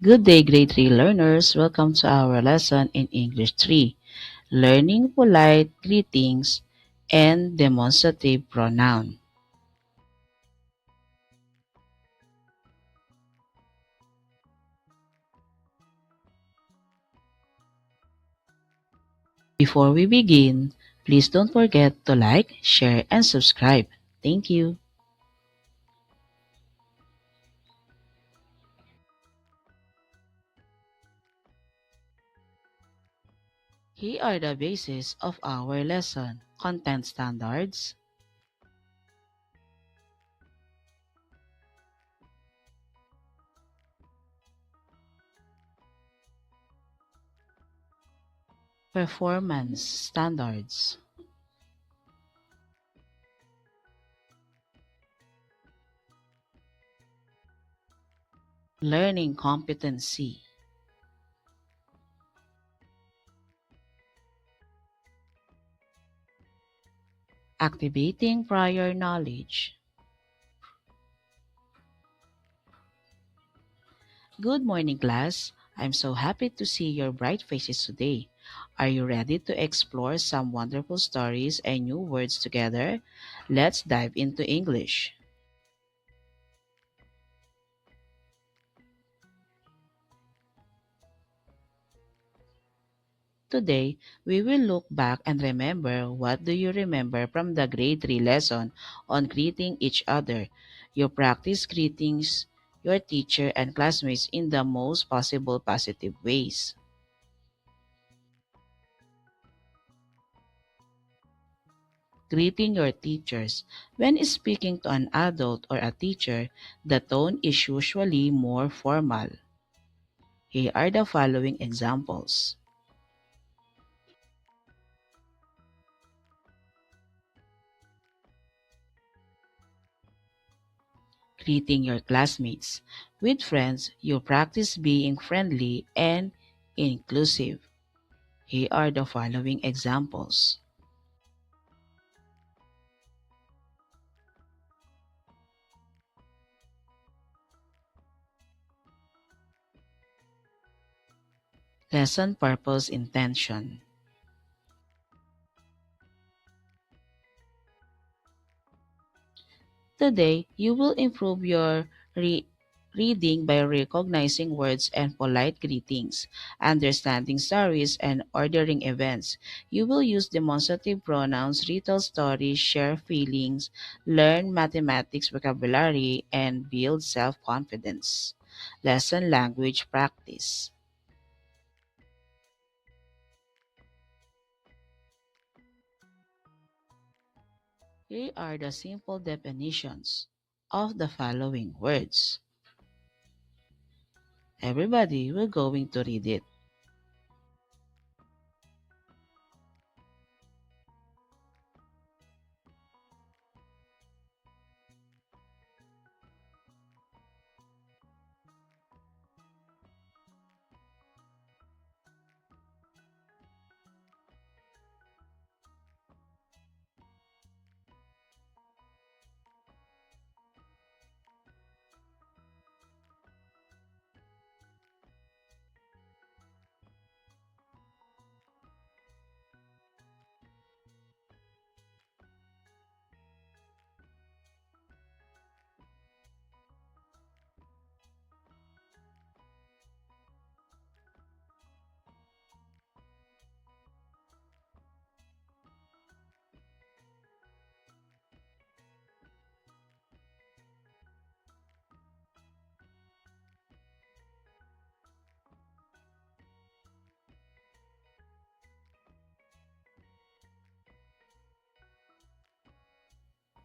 Good day, grade 3 learners. Welcome to our lesson in English 3, Learning Polite Greetings and Demonstrative Pronoun. Before we begin, please don't forget to like, share, and subscribe. Thank you. Here are the bases of our lesson: content standards, performance standards, learning competency, activating prior knowledge. Good morning, class. I'm so happy to see your bright faces today. Are you ready to explore some wonderful stories and new words together? Let's dive into English. Today, we will look back and remember what do you remember from the grade 3 lesson on greeting each other. You practice greetings your teacher and classmates in the most possible positive ways. Greeting your teachers. When speaking to an adult or a teacher, the tone is usually more formal. Here are the following examples. Greeting your classmates. With friends, you practice being friendly and inclusive. Here are the following examples. Lesson purpose intention. Today, you will improve your reading by recognizing words and polite greetings, understanding stories, and ordering events. You will use demonstrative pronouns, retell stories, share feelings, learn mathematics vocabulary, and build self confidence. Lesson language practice. Here are the simple definitions of the following words. Everybody will going to read it.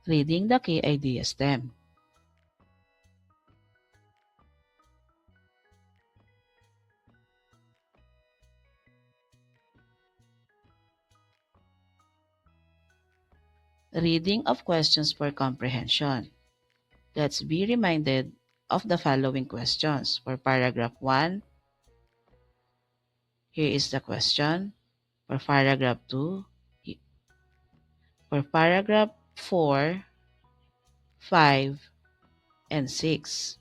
Reading the key idea stem. Reading of questions for comprehension. Let's be reminded of the following questions. For paragraph 1, here is the question. For paragraph 2, for paragraph 4, 5, and 6.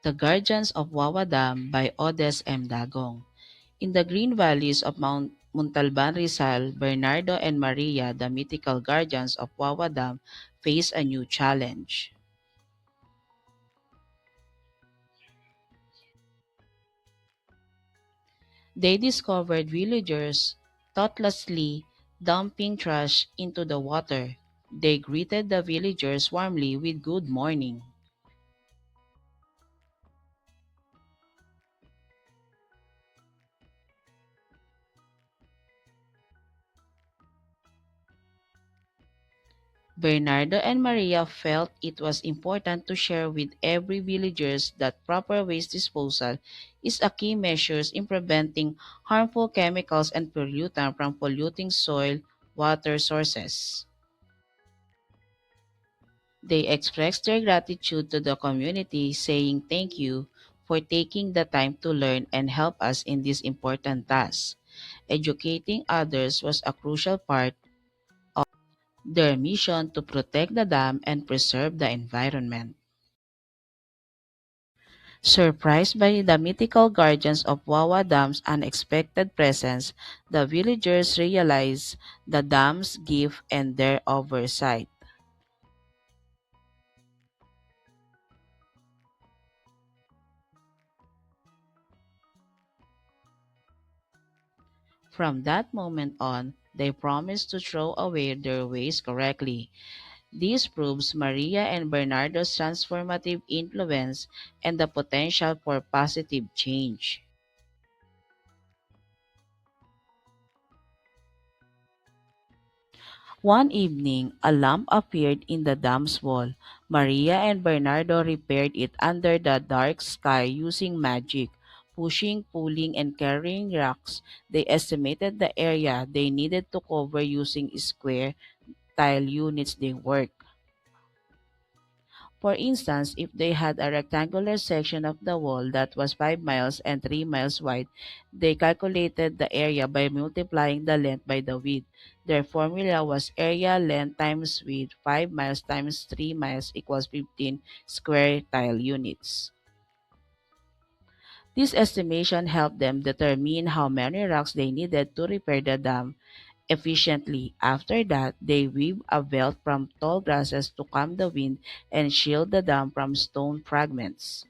The Guardians of Wawa Dam by Odes M. Dagong. In the green valleys of Mount Montalban Rizal, Bernardo and Maria, the mythical guardians of Wawa Dam, face a new challenge. They discovered villagers thoughtlessly dumping trash into the water. They greeted the villagers warmly with good morning. Bernardo and Maria felt it was important to share with every villagers that proper waste disposal is a key measure in preventing harmful chemicals and pollutants from polluting soil, water sources. They expressed their gratitude to the community, saying thank you for taking the time to learn and help us in this important task. Educating others was a crucial part of their mission to protect the dam and preserve the environment. Surprised by the mythical guardians of Wawa Dam's unexpected presence, the villagers realized the dam's gift and their oversight. From that moment on, they promised to throw away their waste correctly. This proves Maria and Bernardo's transformative influence and the potential for positive change. One evening, a lamp appeared in the dam's wall. Maria and Bernardo repaired it under the dark sky using magic. Pushing, pulling, and carrying rocks, they estimated the area they needed to cover using square tile units they worked. For instance, if they had a rectangular section of the wall that was 5 miles and 3 miles wide, they calculated the area by multiplying the length by the width. Their formula was area length times width 5 miles times 3 miles equals 15 square tile units. This estimation helped them determine how many rocks they needed to repair the dam efficiently. After that, they weave a belt from tall grasses to calm the wind and shield the dam from stone fragments.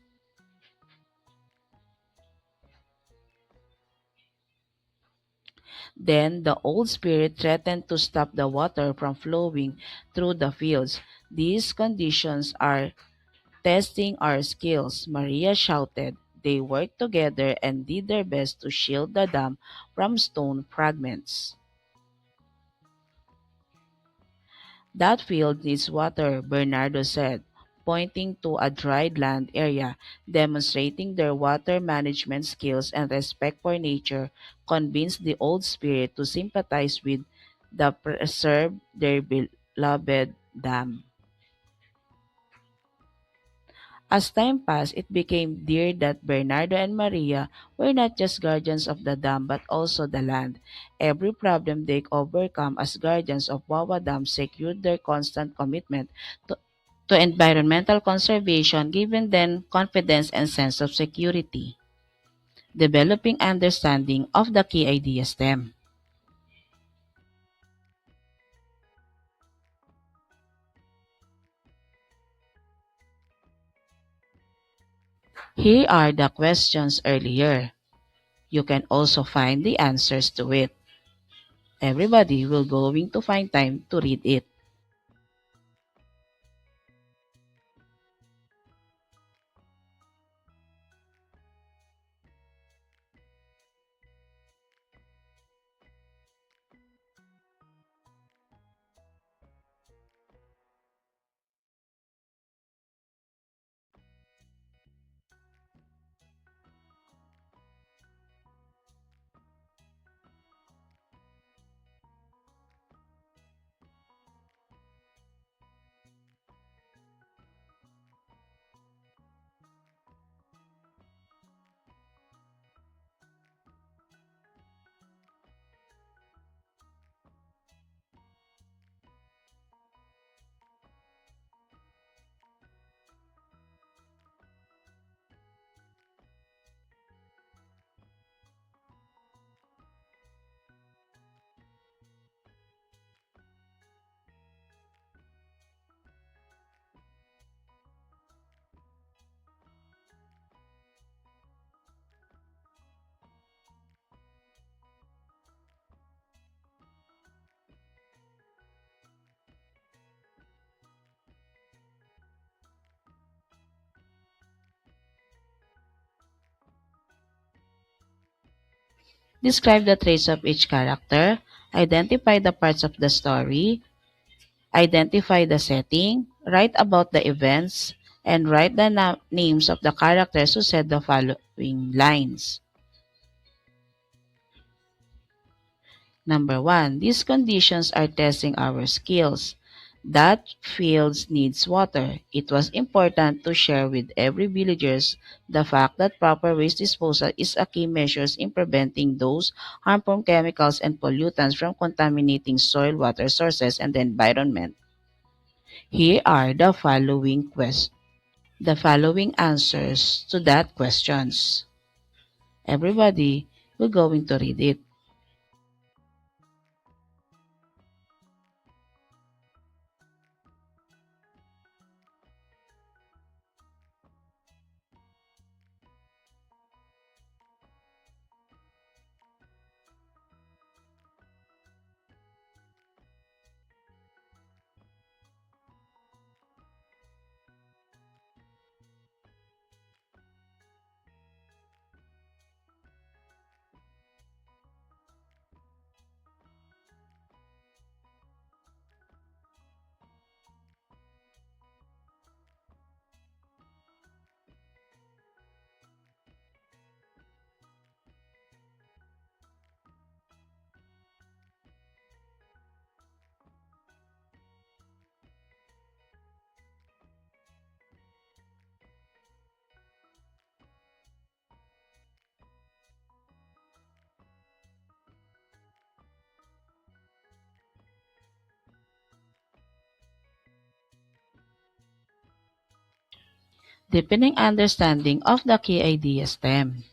Then the old spirit threatened to stop the water from flowing through the fields. These conditions are testing our skills, Maria shouted. They worked together and did their best to shield the dam from stone fragments. That field needs water, Bernardo said, pointing to a dried land area, demonstrating their water management skills and respect for nature, convinced the old spirit to sympathize with the preserve their beloved dam. As time passed, it became clear that Bernardo and Maria were not just guardians of the dam but also the land. Every problem they overcome as guardians of Wawa Dam secured their constant commitment to, to environmental conservation, giving them confidence and sense of security. Developing understanding of the key idea stem. Here are the questions earlier. You can also find the answers to it. Everybody will going to find time to read it. Describe the traits of each character, identify the parts of the story, identify the setting, write about the events, and write the names of the characters who said the following lines. Number one, these conditions are testing our skills. That fields needs water. It was important to share with every villagers the fact that proper waste disposal is a key measure in preventing those harmful chemicals and pollutants from contaminating soil, water sources, and the environment. Here are the following answers to that questions. Everybody, we're going to read it. Deepening understanding of the key idea stem.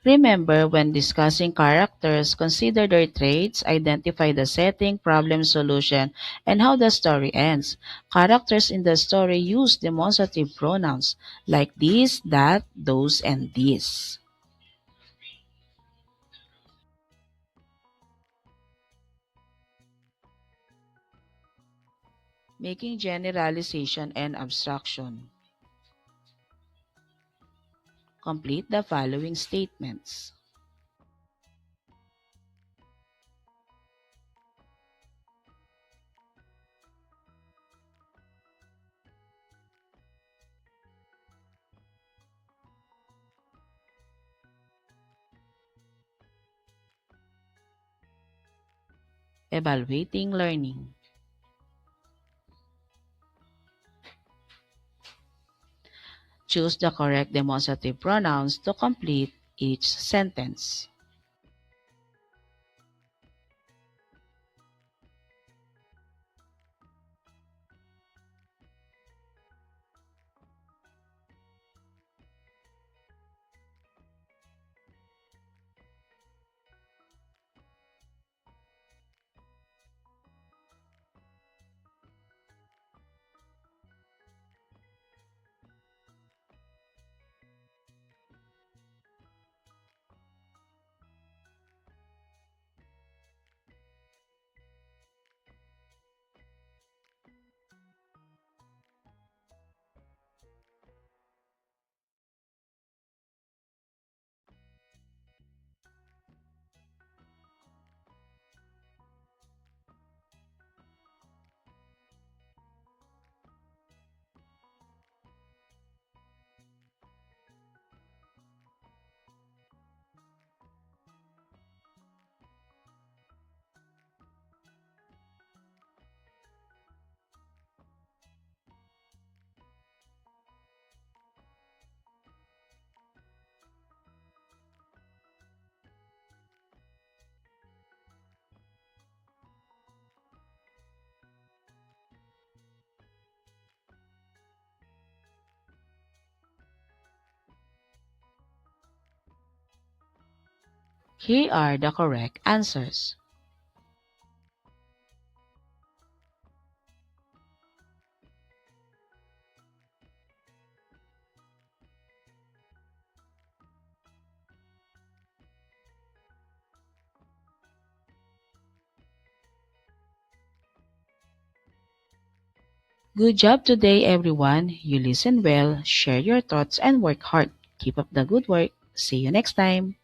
Remember, when discussing characters, consider their traits, identify the setting, problem solution, and how the story ends. Characters in the story use demonstrative pronouns like this, that, those, and this, making generalization and abstraction. Complete the following statements. Evaluating learning. Choose the correct demonstrative pronouns to complete each sentence. Here are the correct answers. Good job today, everyone. You listen well, share your thoughts, and work hard. Keep up the good work. See you next time.